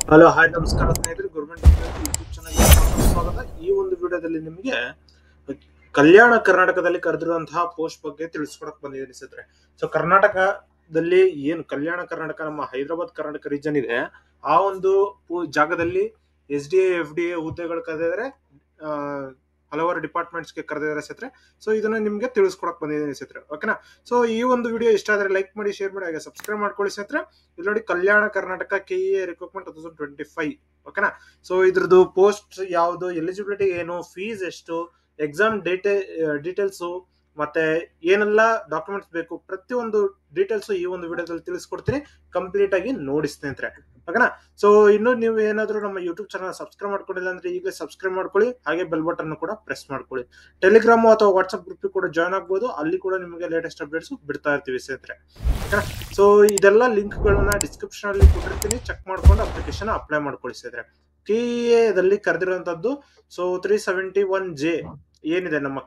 Hello hi ನಮಸ್ಕಾರ ಸ್ನೇಹಿತರೆ, government YouTube ಚಾನಲ್ಗೆ ಸ್ವಾಗತ. ಈ ಒಂದು ವಿಡಿಯೋದಲ್ಲಿ ನಿಮಗೆ ಕಲ್ಯಾಣ ಕರ್ನಾಟಕದಲ್ಲಿ ಕರೆದಿರುವಂತಹ ಪೋಸ್ಟ್ ಬಗ್ಗೆ ತಿಳಿಸ್ಕೊಡಕ್ ಬಂದಿದ್ದೀನಿ ಸ್ನೇಹಿತರೆ. ಸೊ ಕರ್ನಾಟಕದಲ್ಲಿ ಏನು ಕಲ್ಯಾಣ ಕರ್ನಾಟಕ, ನಮ್ಮ ಹೈದರಾಬಾದ್ ಕರ್ನಾಟಕ ರೀಜನ್ ಇದೆ, ಆ ಒಂದು ಜಾಗದಲ್ಲಿ SDA, FDA ಹುದ್ದೆಗಳು ಕರೆದಿದ್ದಾರೆ. ಆ, ಹಲವಾರು ಡಿಪಾರ್ಟ್ಮೆಂಟ್ಸ್ಗೆ ಕರೆದಿದ್ದಾರೆ ಸ್ನೇಹಿತರೆ. ಸೊ ಇದನ್ನ ನಿಮ್ಗೆ ತಿಳಿಸ್ಕೊಡಕ್ ಬಂದಿದ್ದೀನಿ ಸ್ನೇಹಿತರೆ, ಓಕೆನಾ. ಸೊ ಈ ಒಂದು ವಿಡಿಯೋ ಇಷ್ಟ ಆದ್ರೆ ಲೈಕ್ ಮಾಡಿ, ಶೇರ್ ಮಾಡಿ, ಹಾಗೆ ಸಬ್ಸ್ಕ್ರೈಬ್ ಮಾಡ್ಕೊಳ್ಳಿ ಸ್ನೇಹಿತರೆ. ಇಲ್ಲಿ ನೋಡಿ, ಕಲ್ಯಾಣ ಕರ್ನಾಟಕ KEA ರಿಕ್ರೂಟ್ಮೆಂಟ್ 2025, ಓಕೆನಾ. ಸೊ ಇದ್ರದ್ದು ಪೋಸ್ಟ್ ಯಾವುದು, ಎಲಿಜಿಬಿಲಿಟಿ ಏನು, ಫೀಸ್ ಎಷ್ಟು, ಎಕ್ಸಾಮ್ ಡೀಟೇಲ್ಸ್, ಮತ್ತೆ ಏನೆಲ್ಲ ಡಾಕ್ಯುಮೆಂಟ್ಸ್ ಬೇಕು, ಪ್ರತಿಯೊಂದು ಡೀಟೇಲ್ಸ್ ಈ ಒಂದು ವಿಡಿಯೋದಲ್ಲಿ ತಿಳಿಸ್ಕೊಡ್ತೀನಿ. ಕಂಪ್ಲೀಟ್ ಆಗಿ ನೋಡಿ ಸ್ನೇಹಿತರೆ, ಓಕೆನಾ. ಸೊ ಇನ್ನು ನೀವು ಏನಾದರೂ ನಮ್ಮ ಯೂಟ್ಯೂಬ್ ಚಾನಲ್ ಸಬ್ಸ್ಕ್ರೈಬ್ ಮಾಡ್ಕೊಂಡಿಲ್ಲ ಅಂದ್ರೆ ಈಗಲೇ ಸಬ್ಸ್ಕ್ರೈಬ್ ಮಾಡ್ಕೊಳ್ಳಿ, ಹಾಗೆ ಬೆಲ್ ಬಟನ್ ಕೂಡ ಪ್ರೆಸ್ ಮಾಡ್ಕೊಳ್ಳಿ. ಟೆಲಿಗ್ರಾಮ್ ಅಥವಾ ವಾಟ್ಸ್ಆಪ್ ಗ್ರೂಪ್ ಕೂಡ ಜಾಯ್ನ್ ಆಗ್ಬೋದು, ಅಲ್ಲಿ ಕೂಡ ನಿಮಗೆ ಲೇಟೆಸ್ಟ್ ಅಪ್ಡೇಟ್ಸ್ ಬಿಡ್ತಾ ಇರ್ತೀವಿ ಸ್ನೇಹಿತರೆ, ಓಕೆನಾ. ಸೊ ಇದೆಲ್ಲ ಲಿಂಕ್ ಗಳನ್ನ ಡಿಸ್ಕ್ರಿಪ್ಷನ್ ಅಲ್ಲಿ ಕೊಟ್ಟಿರ್ತೀನಿ, ಚೆಕ್ ಮಾಡ್ಕೊಂಡು ಅಪ್ಲಿಕೇಶನ್ ಅಪ್ಲೈ ಮಾಡ್ಕೊಳ್ಳಿ ಸ್ನೇಹಿತರೆ. KEA ಕರೆದಿರುವಂತದ್ದು. ಸೊ 371J ಏನಿದೆ ನಮ್ಮ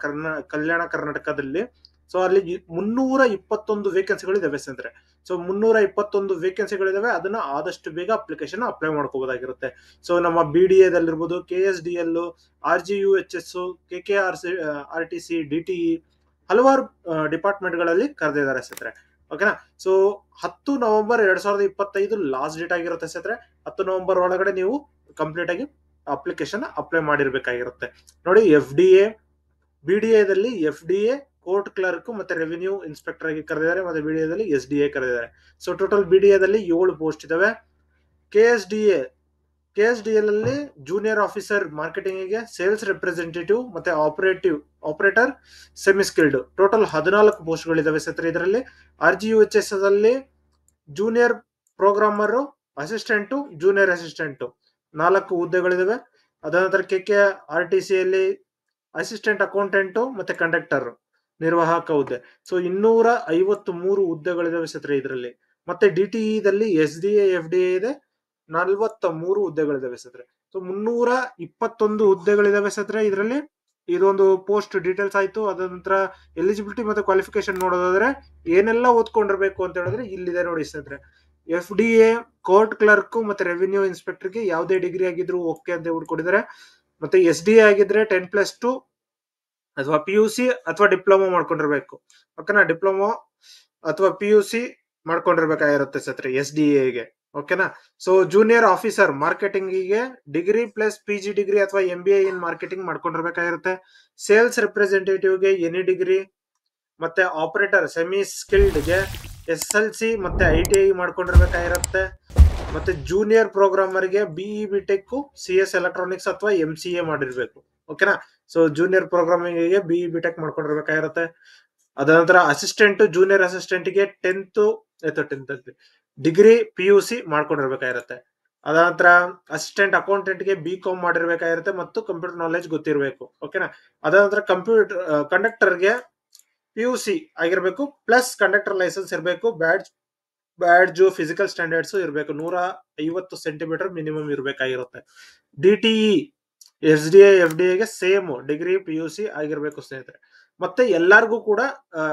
ಕಲ್ಯಾಣ ಕರ್ನಾಟಕದಲ್ಲಿ, ಸೊ ಅಲ್ಲಿ 321 ವೇಕೆನ್ಸಿಗಳಿದಾವೆ ಸ್ನೇಹಿತರೆ. ಸೊ 321 ವೇಕೆನ್ಸಿಗಳಿದಾವೆ, ಅದನ್ನ ಆದಷ್ಟು ಬೇಗ ಅಪ್ಲಿಕೇಶನ್ ಅಪ್ಲೈ ಮಾಡ್ಕೋಬಹುದಾಗಿರುತ್ತೆ. ಸೊ ನಮ್ಮ BDA ದಲ್ಲಿರ್ಬೋದು, KSDL, RGUHS, KKRTC, DTE, ಹಲವಾರು ಡಿಪಾರ್ಟ್ಮೆಂಟ್ ಗಳಲ್ಲಿ ಕರೆದಿದ್ದಾರೆ ಸ್ನೇಹಿತರೆ, ಓಕೆನಾ. ಸೊ 10 ನವೆಂಬರ್ 2025 ಲಾಸ್ಟ್ ಡೇಟ್ ಆಗಿರುತ್ತೆ ಸ್ನೇಹಿತರೆ. 10 ನವೆಂಬರ್ ಒಳಗಡೆ ನೀವು ಕಂಪ್ಲೀಟ್ ಆಗಿ ಅಪ್ಲಿಕೇಶನ್ ಅಪ್ಲೈ ಮಾಡಿರ್ಬೇಕಾಗಿರುತ್ತೆ. ನೋಡಿ, BDA ದಲ್ಲಿ FDA, ಕೋರ್ಟ್ ಕ್ಲರ್ಕ್ ಮತ್ತೆ ರೆವಿನ್ಯೂ ಇನ್ಸ್ಪೆಕ್ಟರ್ ಆಗಿ ಕರೆದಿದ್ದಾರೆ, ಮತ್ತೆ BDA ದಲ್ಲಿ SDA ಕರೆದಿದ್ದಾರೆ. ಸೊ ಟೋಟಲ್ BDA ದಲ್ಲಿ 7 ಪೋಸ್ಟ್ ಇದಾವೆ. KSDL ಅಲ್ಲಿ ಜೂನಿಯರ್ ಆಫೀಸರ್ ಮಾರ್ಕೆಟಿಂಗ್ ಗೆ, ಸೇಲ್ಸ್ ರೆಪ್ರೆಸೆಂಟೇಟಿವ್ ಮತ್ತೆ operator semi skilled, total 14 post ಗಳಿದಾವೆ ಸ್ನೇಹಿತರೆ. ಇದರಲ್ಲಿ RGUHS ಅಲ್ಲಿ junior programmer, assistant, junior assistant 4 ಹುದ್ದೆಗಳಿದಾವೆ. ಅದ ನಂತರ KKRTC ಅಲ್ಲಿ ಅಸಿಸ್ಟೆಂಟ್ ಅಕೌಂಟೆಂಟ್ ಮತ್ತೆ ಕಂಡಕ್ಟರ್ ನಿರ್ವಾಹಕ ಹುದ್ದೆ. ಸೊ 253 ಹುದ್ದೆಗಳಿದಾವೆ ಸ್ನೇಹಿತರೆ ಇದರಲ್ಲಿ. ಮತ್ತೆ DTE ದಲ್ಲಿ SDA, FDA ಇದೆ, 43 ಹುದ್ದೆಗಳಿದಾವೆ ಸ್ನೇಹಿತರೆ. ಸೊ 321 ಹುದ್ದೆಗಳಿದಾವೆ ಸ್ನೇಹಿತರೆ ಇದರಲ್ಲಿ. ಇದೊಂದು ಪೋಸ್ಟ್ ಡೀಟೇಲ್ಸ್ ಆಯ್ತು. ಅದ ನಂತರ ಎಲಿಜಿಬಿಲಿಟಿ ಮತ್ತೆ ಕ್ವಾಲಿಫಿಕೇಶನ್ ನೋಡೋದಾದ್ರೆ ಏನೆಲ್ಲ ಓದ್ಕೊಂಡಿರ್ಬೇಕು ಅಂತ ಹೇಳಿದ್ರೆ ಇಲ್ಲಿದೆ ನೋಡಿ ಸ್ನೇಹಿತರೆ. FDA, ಕೋರ್ಟ್ ಕ್ಲರ್ಕ್ ಮತ್ತೆ ರೆವಿನ್ಯೂ ಇನ್ಸ್ಪೆಕ್ಟರ್ ಗೆ ಯಾವುದೇ ಡಿಗ್ರಿ ಆಗಿದ್ರು ಓಕೆ ಅಂತ ಹುಡ್ಕೊಂಡಿದ್ದಾರೆ. ಮತ್ತೆ SDA ಆಗಿದ್ರೆ 10+2 ಅಥವಾ PUC ಅಥವಾ ಡಿಪ್ಲೊಮಾ ಮಾಡ್ಕೊಂಡಿರ್ಬೇಕು, ಓಕೆನಾ. ಡಿಪ್ಲೊಮಾ ಅಥವಾ PUC ಮಾಡ್ಕೊಂಡಿರ್ಬೇಕಾಗಿರುತ್ತೆ ಸ್ನೇಹಿತರೆ SDA ಗೆ, ಓಕೆನಾ. ಸೊ ಜೂನಿಯರ್ ಆಫೀಸರ್ ಮಾರ್ಕೆಟಿಂಗ್ ಗೆ ಡಿಗ್ರಿ ಪ್ಲಸ್ PG ಡಿಗ್ರಿ ಅಥವಾ MBA ಇನ್ ಮಾರ್ಕೆಟಿಂಗ್ ಮಾಡ್ಕೊಂಡಿರ್ಬೇಕಾಗಿರುತ್ತೆ. ಸೇಲ್ಸ್ ರೆಪ್ರೆಸೆಂಟೇಟಿವ್ ಗೆ ಎನಿ ಡಿಗ್ರಿ, ಮತ್ತೆ ಆಪರೇಟರ್ ಸೆಮಿ ಸ್ಕಿಲ್ಡ್ ಗೆ SLC ಮತ್ತೆ ITI ಮಾಡ್ಕೊಂಡಿರ್ಬೇಕಾಗಿರುತ್ತೆ. ಮತ್ತೆ ಜೂನಿಯರ್ ಪ್ರೋಗ್ರಾಮರ್ ಗೆ BE BTech, CS ಎಲೆಕ್ಟ್ರಾನಿಕ್ಸ್ ಅಥವಾ MCA ಮಾಡಿರ್ಬೇಕು, ಓಕೆನಾ. ಸೊ ಜೂನಿಯರ್ ಪ್ರೋಗ್ರಾಮಿಂಗ್ ಗೆ BE BTech ಮಾಡ್ಕೊಂಡಿರ್ಬೇಕಾಗಿರುತ್ತೆ. ಅದ ನಂತರ ಅಸಿಸ್ಟೆಂಟ್, ಜೂನಿಯರ್ ಅಸಿಸ್ಟೆಂಟ್ ಗೆ 10th ಡಿಗ್ರಿ PUC ಮಾಡ್ಕೊಂಡಿರ್ಬೇಕಾಗಿರುತ್ತೆ. ಅದ ನಂತರ ಅಸಿಸ್ಟೆಂಟ್ ಅಕೌಂಟೆಂಟ್ ಗೆ BCom ಮಾಡಿರ್ಬೇಕಾಗಿರುತ್ತೆ ಮತ್ತು ಕಂಪ್ಯೂಟರ್ ನಾಲೆಜ್ ಗೊತ್ತಿರಬೇಕು, ಓಕೆನಾ. ಅದ ನಂತರ ಕಂಡಕ್ಟರ್ ಗೆ PUC ಆಗಿರ್ಬೇಕು ಪ್ಲಸ್ ಕಂಡಕ್ಟರ್ ಲೈಸೆನ್ಸ್ ಇರಬೇಕು. ಬ್ಯಾಡ್ಜ್ ಫಿಸಿಕಲ್ ಸ್ಟ್ಯಾಂಡರ್ಡ್ಸ್ ಇರಬೇಕು, 150 ಸೆಂಟಿಮೀಟರ್ ಮಿನಿಮಮ್ ಇರಬೇಕಾಗಿರುತ್ತೆ. DTE, SDA, FDA ಗೆ ಸೇಮ್ ಡಿಗ್ರಿ PUC ಆಗಿರ್ಬೇಕು ಸ್ನೇಹಿತರೆ. ಮತ್ತೆ ಎಲ್ಲರಿಗೂ ಕೂಡ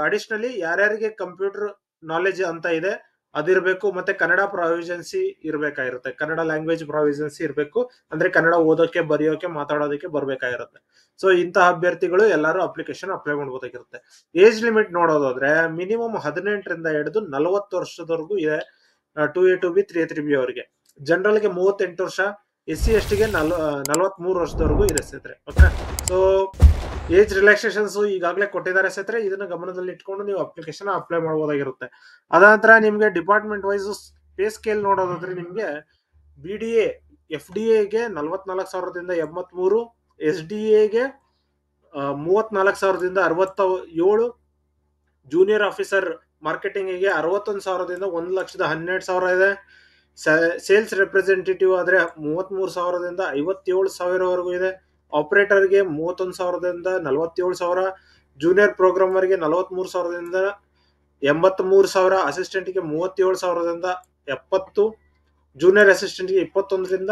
ಅಡಿಷನಲಿ ಯಾರ್ಯಾರಿಗೆ ಕಂಪ್ಯೂಟರ್ ನಾಲೆಜ್ ಅಂತ ಇದೆ ಅದಿರ್ಬೇಕು. ಮತ್ತೆ ಕನ್ನಡ ಪ್ರಾವಿಷನ್ಸಿ ಇರ್ಬೇಕಾಗಿರುತ್ತೆ, ಕನ್ನಡ ಲ್ಯಾಂಗ್ವೇಜ್ ಪ್ರಾವಿಷನ್ಸಿ ಇರಬೇಕು. ಅಂದ್ರೆ ಕನ್ನಡ ಓದೋಕೆ, ಬರೆಯೋಕೆ, ಮಾತಾಡೋದಕ್ಕೆ ಬರ್ಬೇಕಾಗಿರುತ್ತೆ. ಸೊ ಇಂತಹ ಅಭ್ಯರ್ಥಿಗಳು ಎಲ್ಲರೂ ಅಪ್ಲಿಕೇಶನ್ ಅಪ್ಲೈ ಮಾಡಬಹುದಾಗಿರುತ್ತೆ. ಏಜ್ ಲಿಮಿಟ್ ನೋಡೋದಾದ್ರೆ ಮಿನಿಮಮ್ 18ರಿಂದ ಹಿಡಿದು 40 ವರ್ಷದವರೆಗೂ ಇದೆ. 2A 2B 3A 3B ಅವರಿಗೆ. ಜನರಲ್ ಗೆ 38 ವರ್ಷ, SC ST ಗೆ 43 ವರ್ಷದವರೆಗೂ ಇದೆ ಸ್ನೇಹಿತರೆ, ಓಕೆ. ಸೊ ಏಜ್ ರಿಲ್ಯಾಕ್ಸೇಷನ್ಸ್ ಈಗಾಗಲೇ ಕೊಟ್ಟಿದ್ದಾರೆ ಸ್ನೇಹಿತರೆ, ಇದನ್ನ ಗಮನದಲ್ಲಿ ಇಟ್ಕೊಂಡು ನೀವು ಅಪ್ಲಿಕೇಶನ್ ಅಪ್ಲೈ ಮಾಡಬಹುದಾಗಿರುತ್ತೆ. ಅದ ನಂತರ ನಿಮ್ಗೆ ಡಿಪಾರ್ಟ್ಮೆಂಟ್ ವೈಸ್ ಪೇ ಸ್ಕೇಲ್ ನೋಡೋದಾದ್ರೆ ನಿಮ್ಗೆ BDA, FDA ಗೆ 44,000ದಿಂದ 83, SDA ಗೆ 34,000ದಿಂದ 67, ಜೂನಿಯರ್ ಆಫೀಸರ್ ಮಾರ್ಕೆಟಿಂಗ್ ಗೆ 61,000ದಿಂದ 1,12,000 ಇದೆ. ಸೇಲ್ಸ್ ರೆಪ್ರೆಸೆಂಟೇಟಿವ್ ಆದ್ರೆ 33,000ದಿಂದ 57,000ವರೆಗೂ ಇದೆ. ಆಪರೇಟರ್ ಗೆ 31,000ದಿಂದ 47,000, ಜೂನಿಯರ್ ಪ್ರೋಗ್ರಾಮರ್ ಗೆ 43,000ದಿಂದ 83,000, ಅಸಿಸ್ಟೆಂಟ್ ಗೆ 37,000ದಿಂದ 70, ಜೂನಿಯರ್ ಅಸಿಸ್ಟೆಂಟ್ ಗೆ 21ರಿಂದ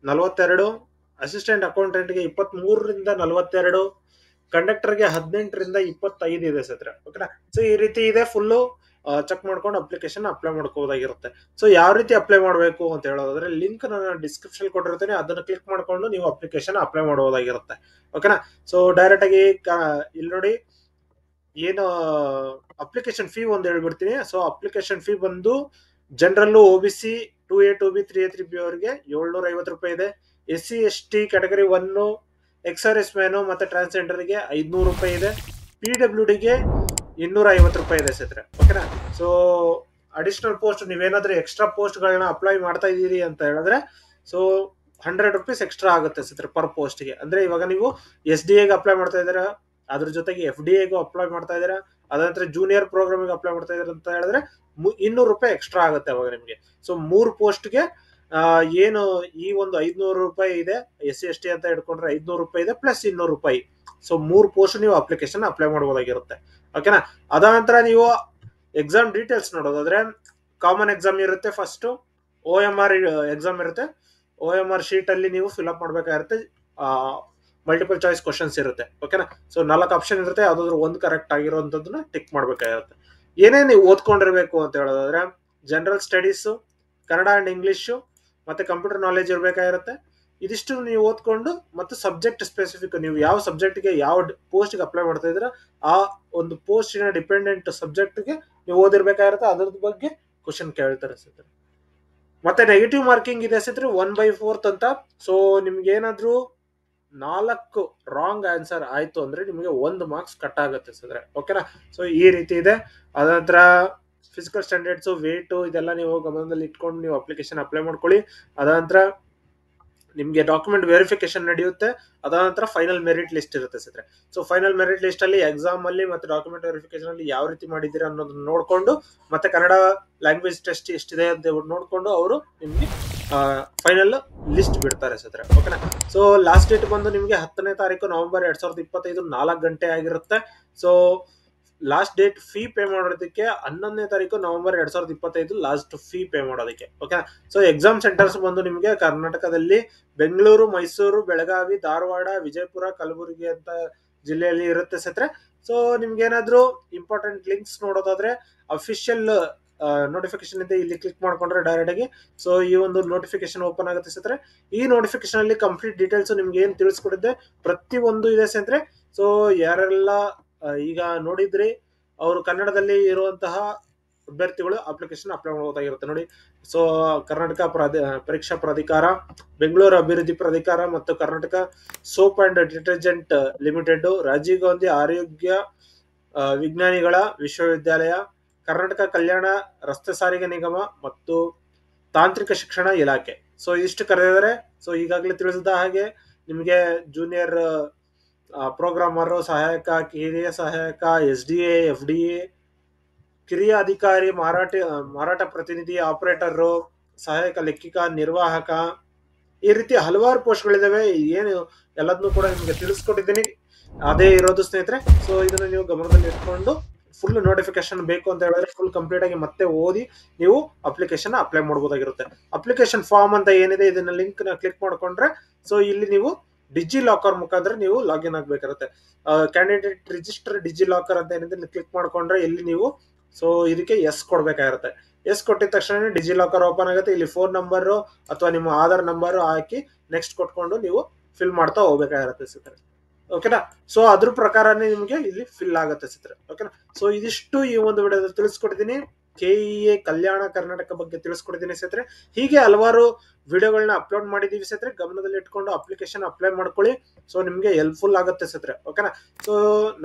42, ಅಸಿಸ್ಟೆಂಟ್ ಅಕೌಂಟೆಂಟ್ ಗೆ 23ರಿಂದ 42, ಕಂಡಕ್ಟರ್ ಗೆ 18ರಿಂದ 25 ಇದೆ ಸ್ನೇಹಿತರೆ, ಓಕೆನಾ. ಸೊ ಈ ರೀತಿ ಇದೆ ಫುಲ್ಲು ಚೆಕ್ ಮಾಡ್ಕೊಂಡು ಅಪ್ಲಿಕೇಶನ್ ಅಪ್ಲೈ ಮಾಡ್ಕೋಬೋದಾಗಿರುತ್ತೆ. ಸೊ ಯಾವ ರೀತಿ ಅಪ್ಲೈ ಮಾಡಬೇಕು ಅಂತ ಹೇಳೋದಾದ್ರೆ ಲಿಂಕ್ ನಾನು ಡಿಸ್ಕ್ರಿಪ್ಷನ್ ಕೊಟ್ಟಿರ್ತೀನಿ, ಅದನ್ನು ಕ್ಲಿಕ್ ಮಾಡ್ಕೊಂಡು ನೀವು ಅಪ್ಲಿಕೇಶನ್ ಅಪ್ಲೈ ಮಾಡಬಹುದಾಗಿರುತ್ತೆ. ಓಕೆನಾ. ಸೊ ಡೈರೆಕ್ಟ್ ಆಗಿ ಇಲ್ಲಿ ನೋಡಿ ಏನು ಅಪ್ಲಿಕೇಶನ್ ಫೀ ಒಂದು ಹೇಳ್ಬಿಡ್ತೀನಿ. ಸೊ ಅಪ್ಲಿಕೇಶನ್ ಫೀ ಬಂದು general OBC 2A 2B 3A 3B ಅವರಿಗೆ 750 ರೂಪಾಯಿ ಇದೆ. SC ST category 1 XRS man ಮತ್ತೆ ಟ್ರಾನ್ಸ್ಜೆಂಡರ್ಗೆ 500 ರೂಪಾಯಿ ಇದೆ. PWDಗೆ 250 ರೂಪಾಯಿ ಇದೆ ಸ್ನೇಹಿತರೆ. ಓಕೆನಾ. ಸೊ ಅಡಿಷನಲ್ ಪೋಸ್ಟ್ ನೀವೇನಾದ್ರೂ ಎಕ್ಸ್ಟ್ರಾ ಪೋಸ್ಟ್ ಗಳನ್ನ ಅಪ್ಲೈ ಮಾಡ್ತಾ ಇದೀರಿ ಅಂತ ಹೇಳಿದ್ರೆ ಸೊ 100 ರೂಪೀಸ್ ಎಕ್ಸ್ಟ್ರಾ ಆಗುತ್ತೆ ಸ್ನೇಹಿತರೆ ಪರ್ ಪೋಸ್ಟ್ಗೆ. ಅಂದ್ರೆ ಇವಾಗ ನೀವು SDA ಗೆ ಅಪ್ಲೈ ಮಾಡ್ತಾ ಇದ್ದೀರಾ, ಅದ್ರ ಜೊತೆಗೆ FDA ಗೂ ಅಪ್ಲೈ ಮಾಡ್ತಾ ಇದ್ದೀರಾ, ಅದ ನಂತರ ಜೂನಿಯರ್ ಪ್ರೋಗ್ರಾಮಿಗೆ ಅಪ್ಲೈ ಮಾಡ್ತಾ ಇದ್ದೀರಾ ಅಂತ ಹೇಳಿದ್ರೆ 200 ರೂಪಾಯಿ ಎಕ್ಸ್ಟ್ರಾ ಆಗುತ್ತೆ ಅವಾಗ ನಿಮಗೆ. ಸೊ 3 ಪೋಸ್ಟ್ಗೆ ಏನು ಈ ಒಂದು 500 ರೂಪಾಯಿ ಇದೆ, SC ST ಅಂತ ಇಟ್ಕೊಂಡ್ರೆ 500 ರೂಪಾಯಿ ಇದೆ ಪ್ಲಸ್ 200 ರೂಪಾಯಿ. ಸೊ 3 ಪೋಸ್ಟ್ ನೀವು ಅಪ್ಲಿಕೇಶನ್ ಅಪ್ಲೈ ಮಾಡಬಹುದಾಗಿರುತ್ತೆ. ಓಕೆನಾ. ಅದ ನಂತರ ನೀವು ಎಕ್ಸಾಮ್ ಡೀಟೇಲ್ಸ್ ನೋಡೋದಾದ್ರೆ ಕಾಮನ್ ಎಕ್ಸಾಮ್ ಇರುತ್ತೆ, ಫಸ್ಟ್ OMR ಎಕ್ಸಾಮ್ ಇರುತ್ತೆ. OMR ಶೀಟ್ ಅಲ್ಲಿ ನೀವು ಫಿಲ್ ಅಪ್ ಮಾಡ್ಬೇಕಾಗಿರುತ್ತೆ. ಮಲ್ಟಿಪಲ್ ಚಾಯ್ಸ್ ಕ್ವಶನ್ಸ್ ಇರುತ್ತೆ. ಓಕೆನಾ. ಸೊ 4 ಆಪ್ಷನ್ ಇರುತ್ತೆ, ಯಾವ್ದಾದ್ರು ಒಂದು ಕರೆಕ್ಟ್ ಆಗಿರೋಂಥದ್ದನ್ನ ಟಿಕ್ ಮಾಡ್ಬೇಕಾಗಿರುತ್ತೆ. ಏನೇನು ನೀವು ಓದ್ಕೊಂಡಿರ್ಬೇಕು ಅಂತ ಹೇಳೋದಾದ್ರೆ general studies, Kannada and English ಮತ್ತೆ ಕಂಪ್ಯೂಟರ್ ನಾಲೆಜ್ ಇರಬೇಕಾಗಿರುತ್ತೆ. ಇದಿಷ್ಟು ನೀವು ಓದ್ಕೊಂಡು ಮತ್ತು ಸಬ್ಜೆಕ್ಟ್ ಸ್ಪೆಸಿಫಿಕ್ ನೀವು ಯಾವ ಸಬ್ಜೆಕ್ಟ್ಗೆ ಯಾವ ಪೋಸ್ಟ್ಗೆ ಅಪ್ಲೈ ಮಾಡ್ತಾ ಇದ್ದೀರಾ ಆ ಒಂದು ಪೋಸ್ಟಿನ ಡಿಪೆಂಡೆಂಟ್ ಸಬ್ಜೆಕ್ಟ್ಗೆ ನೀವು ಓದಿರ್ಬೇಕಾಗಿರುತ್ತೆ. ಅದ್ರದ್ದು ಬಗ್ಗೆ ಕ್ವಶನ್ ಕೇಳ್ತಾರೆ ಸ್ನೇಹಿತರೆ. ಮತ್ತೆ ನೆಗೆಟಿವ್ ಮಾರ್ಕಿಂಗ್ ಇದೆ ಸ್ನೇಹಿತರೆ 1/4 ಅಂತ. ಸೊ ನಿಮ್ಗೆ ಏನಾದ್ರೂ 4 ರಾಂಗ್ ಆನ್ಸರ್ ಆಯ್ತು ಅಂದ್ರೆ ನಿಮಗೆ 1 ಮಾರ್ಕ್ಸ್ ಕಟ್ ಆಗುತ್ತೆ ಸ್ನೇಹಿತರೆ. ಓಕೆನಾ. ಸೊ ಈ ರೀತಿ ಇದೆ. ಅದ ನಂತರ ಫಿಸಿಕಲ್ ಸ್ಟ್ಯಾಂಡರ್ಡ್ಸ್, ವೇಟ್ ಇದೆಲ್ಲ ನೀವು ಗಮನದಲ್ಲಿ ಇಟ್ಕೊಂಡು ನೀವು ಅಪ್ಲಿಕೇಶನ್ ಅಪ್ಲೈ ಮಾಡ್ಕೊಳ್ಳಿ. ಅದ ನಂತರ ನಿಮಗೆ ಡಾಕ್ಯುಮೆಂಟ್ ವೆರಿಫಿಕೇಶನ್ ನಡೆಯುತ್ತೆ. ಅದ ನಂತರ ಫೈನಲ್ ಮೆರಿಟ್ ಲಿಸ್ಟ್ ಇರುತ್ತೆ ಸ್ನೇಹಿತರೆ. ಸೊ ಫೈನಲ್ ಮೆರಿಟ್ ಲಿಸ್ಟ್ ಅಲ್ಲಿ ಎಕ್ಸಾಮ್ ಅಲ್ಲಿ ಮತ್ತೆ ಡಾಕ್ಯುಮೆಂಟ್ ವೆರಿಫಿಕೇಶನ್ ಅಲ್ಲಿ ಯಾವ ರೀತಿ ಮಾಡಿದ್ದೀರಾ ಅನ್ನೋದನ್ನ ನೋಡ್ಕೊಂಡು ಮತ್ತೆ ಕನ್ನಡ ಲ್ಯಾಂಗ್ವೇಜ್ ಟೆಸ್ಟ್ ಎಷ್ಟಿದೆ ಅಂತ ನೋಡ್ಕೊಂಡು ಅವರು ನಿಮ್ಗೆ ಫೈನಲ್ ಲಿಸ್ಟ್ ಬಿಡ್ತಾರೆ ಸ್ನೇಹಿತರೆ. ಓಕೆನಾ. ಸೊ ಲಾಸ್ಟ್ ಡೇಟ್ ಬಂದು ನಿಮಗೆ 10ನೇ ತಾರೀಕು ನವೆಂಬರ್ 2025 4 ಗಂಟೆ ಆಗಿರುತ್ತೆ. So last date fee pay ಮಾಡೋದಕ್ಕೆ 11ನೇ ತಾರೀಕು ನವೆಂಬರ್ 2025 ಲಾಸ್ಟ್ ಫೀ ಪೇ ಮಾಡೋದಕ್ಕೆ. ಓಕೆ. ಸೊ ಎಕ್ಸಾಮ್ ಸೆಂಟರ್ಸ್ ಬಂದು ನಿಮಗೆ ಕರ್ನಾಟಕದಲ್ಲಿ ಬೆಂಗಳೂರು, ಮೈಸೂರು, ಬೆಳಗಾವಿ, ಧಾರವಾಡ, ವಿಜಯಪುರ, ಕಲಬುರಗಿ ಅಂತ ಜಿಲ್ಲೆಯಲ್ಲಿ ಇರುತ್ತೆ ಸ್ನೇಹಿತರೆ. ಸೊ ನಿಮ್ಗೆ ಏನಾದ್ರು ಇಂಪಾರ್ಟೆಂಟ್ ಲಿಂಕ್ಸ್ ನೋಡೋದಾದ್ರೆ ಅಫಿಷಿಯಲ್ ನೋಟಿಫಿಕೇಶನ್ ಇದೆ, ಇಲ್ಲಿ ಕ್ಲಿಕ್ ಮಾಡ್ಕೊಂಡ್ರೆ ಡೈರೆಕ್ಟ್ ಆಗಿ ಸೊ ಈ ಒಂದು ನೋಟಿಫಿಕೇಶನ್ ಓಪನ್ ಆಗುತ್ತೆ ಸ್ನೇಹಿತರೆ. ಈ ನೋಟಿಫಿಕೇಶನ್ ಅಲ್ಲಿ ಕಂಪ್ಲೀಟ್ ಡೀಟೇಲ್ಸ್ ನಿಮ್ಗೆ ಏನ್ ತಿಳಿಸ್ಕೊಟ್ಟಿದ್ದೆ ಪ್ರತಿ ಒಂದು ಇದೆ ಸ್ನೇಹಿತರೆ. ಸೊ ಯಾರೆಲ್ಲ ಈಗ ನೋಡಿದ್ರಿ ಅವರು ಕನ್ನಡದಲ್ಲಿ ಇರುವಂತಹ ಅಭ್ಯರ್ಥಿಗಳು ಅಪ್ಲಿಕೇಶನ್ ಅಪ್ಲೈ ಮಾಡಬಹುದಾಗಿರುತ್ತೆ ನೋಡಿ. ಸೊ ಕರ್ನಾಟಕ ಪರೀಕ್ಷಾ ಪ್ರಾಧಿಕಾರ, ಬೆಂಗಳೂರು ಅಭಿವೃದ್ಧಿ ಪ್ರಾಧಿಕಾರ ಮತ್ತು Karnataka soap and detergent limited, Rajiv Gandhi ಆರೋಗ್ಯ ವಿಜ್ಞಾನಿಗಳ ವಿಶ್ವವಿದ್ಯಾಲಯ, ಕರ್ನಾಟಕ ಕಲ್ಯಾಣ ರಸ್ತೆ ಸಾರಿಗೆ ನಿಗಮ ಮತ್ತು ತಾಂತ್ರಿಕ ಶಿಕ್ಷಣ ಇಲಾಖೆ. ಸೊ ಇಷ್ಟು ಕರೆದಿದ್ದಾರೆ. ಸೊ ಈಗಾಗಲೇ ತಿಳಿಸಿದ ಹಾಗೆ ನಿಮಗೆ ಜೂನಿಯರ್ ಪ್ರೋಗ್ರಾಮರ್, ಸಹಾಯಕ, ಕಿರಿಯ ಸಹಾಯಕ, SDA, FDA, ಕಿರಿಯ ಅಧಿಕಾರಿ, ಮಾರಾಟ ಪ್ರತಿನಿಧಿ, ಆಪರೇಟರ್, ಸಹಾಯಕ ಲೆಕ್ಕಿಕ, ನಿರ್ವಾಹಕ, ಈ ರೀತಿ ಹಲವಾರು ಪೋಸ್ಟ್ಗಳಿದಾವೆ. ಏನು ಎಲ್ಲದನ್ನೂ ಕೂಡ ನಿಮಗೆ ತಿಳಿಸ್ಕೊಟ್ಟಿದ್ದೀನಿ, ಅದೇ ಇರೋದು ಸ್ನೇಹಿತರೆ. ಸೊ ಇದನ್ನು ನೀವು ಗಮನದಲ್ಲಿ ಇಟ್ಕೊಂಡು ಫುಲ್ ನೋಟಿಫಿಕೇಶನ್ ಬೇಕು ಅಂತ ಹೇಳಿದ್ರೆ ಫುಲ್ ಕಂಪ್ಲೀಟ್ ಆಗಿ ಮತ್ತೆ ಓದಿ ನೀವು ಅಪ್ಲಿಕೇಶನ್ ಅಪ್ಲೈ ಮಾಡಬಹುದಾಗಿರುತ್ತೆ. ಅಪ್ಲಿಕೇಶನ್ ಫಾರ್ಮ್ ಅಂತ ಏನಿದೆ ಇದನ್ನ ಲಿಂಕ್ ನ ಕ್ಲಿಕ್ ಮಾಡ್ಕೊಂಡ್ರೆ ಸೊ ಇಲ್ಲಿ ನೀವು ಡಿಜಿ ಲಾಕರ್ ಮುಖಾಂತರ ನೀವು ಲಾಗಿನ್ ಆಗ್ಬೇಕಾಗುತ್ತೆ. ಕ್ಯಾಂಡಿಡೇಟ್ ರಿಜಿಸ್ಟರ್ ಡಿಜಿ ಲಾಕರ್ ಅಂತ ಏನಿದೆ ಕ್ಲಿಕ್ ಮಾಡ್ಕೊಂಡ್ರೆ ಇಲ್ಲಿ ನೀವು ಸೊ ಇದಕ್ಕೆ ಎಸ್ ಕೊಡ್ಬೇಕಾಗಿರುತ್ತೆ. ಎಸ್ ಕೊಟ್ಟಿದ ತಕ್ಷಣ ಡಿಜಿ ಲಾಕರ್ ಓಪನ್ ಆಗುತ್ತೆ. ಇಲ್ಲಿ ಫೋನ್ ನಂಬರ್ ಅಥವಾ ನಿಮ್ಮ ಆಧಾರ್ ನಂಬರ್ ಹಾಕಿ ನೆಕ್ಸ್ಟ್ ಕೊಟ್ಕೊಂಡು ನೀವು ಫಿಲ್ ಮಾಡ್ತಾ ಹೋಗ್ಬೇಕಾಗಿರುತ್ತೆ ಸ್ನೇಹಿತರೆ. ಓಕೆನಾ. ಸೊ ಅದ್ರ ಪ್ರಕಾರನೇ ನಿಮಗೆ ಇಲ್ಲಿ ಫಿಲ್ ಆಗುತ್ತೆ ಸ್ನೇಹಿತರೆ. ಓಕೆನಾ. ಸೊ ಇದಿಷ್ಟು ಈ ಒಂದು ವಿಡಿಯೋದಲ್ಲಿ ತಿಳಿಸ್ಕೊಡ್ತೀನಿ. KEA ಕಲ್ಯಾಣ ಕರ್ನಾಟಕ ಬಗ್ಗೆ ತಿಳಿಸ್ಕೊಡ್ತೀನಿ ಸ್ನೇಹಿತರೆ. ಹೀಗೆ ಹಲವಾರು ವಿಡಿಯೋಗಳನ್ನ ಅಪ್ಲೋಡ್ ಮಾಡಿದೀವಿ ಸ್ನೇಹಿತರೆ. ಗಮನದಲ್ಲಿ ಇಟ್ಕೊಂಡು ಅಪ್ಲಿಕೇಶನ್ ಅಪ್ಲೈ ಮಾಡ್ಕೊಳ್ಳಿ. ಸೊ ನಿಮ್ಗೆ ಹೆಲ್ಪ್ಫುಲ್ ಆಗುತ್ತೆ ಸ್ನೇಹಿತರೆ. ಓಕೆನಾ. ಸೊ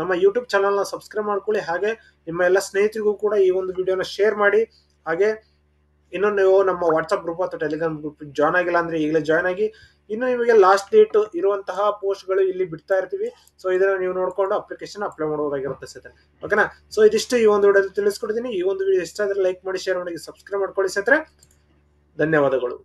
ನಮ್ಮ ಯೂಟ್ಯೂಬ್ ಚಾನಲ್ ನ ಸಬ್ಸ್ಕ್ರೈಬ್ ಮಾಡ್ಕೊಳ್ಳಿ. ಹಾಗೆ ನಿಮ್ಮ ಎಲ್ಲ ಸ್ನೇಹಿತರಿಗೂ ಕೂಡ ಈ ಒಂದು ವಿಡಿಯೋನ ಶೇರ್ ಮಾಡಿ. ಹಾಗೆ ಇನ್ನು ನೀವು ನಮ್ಮ ವಾಟ್ಸ್ಆಪ್ ಗ್ರೂಪ್ ಅಥವಾ ಟೆಲಿಗ್ರಾಮ್ ಗ್ರೂಪ್ ಜಾಯ್ನ್ ಆಗಿಲ್ಲ ಅಂದ್ರೆ ಈಗಲೇ ಜಾಯ್ನ್ ಆಗಿ. ಇನ್ನು ನಿಮಗೆ ಲಾಸ್ಟ್ ಡೇಟ್ ಇರುವಂತಹ ಪೋಸ್ಟ್ಗಳು ಇಲ್ಲಿ ಬಿಡ್ತಾ ಇರ್ತೀವಿ. ಸೊ ಇದನ್ನ ನೀವು ನೋಡ್ಕೊಂಡು ಅಪ್ಲಿಕೇಶನ್ ಅಪ್ಲೈ ಮಾಡಬಹುದಾಗಿರುತ್ತೆ ಸ್ನೇಹಿತರೆ. ಓಕೆನಾ. ಸೊ ಇದಿಷ್ಟು ಈ ಒಂದು ವಿಡಿಯೋದಲ್ಲಿ ತಿಳಿಸ್ಕೊಡ್ತೀನಿ. ಈ ಒಂದು ವಿಡಿಯೋ ಇಷ್ಟ ಆದ್ರೆ ಲೈಕ್ ಮಾಡಿ, ಶೇರ್ ಮಾಡಿ, ಸಬ್ಸ್ಕ್ರೈಬ್ ಮಾಡ್ಕೊಳ್ಳಿ ಸ್ನೇಹಿತರೆ. ಧನ್ಯವಾದಗಳು.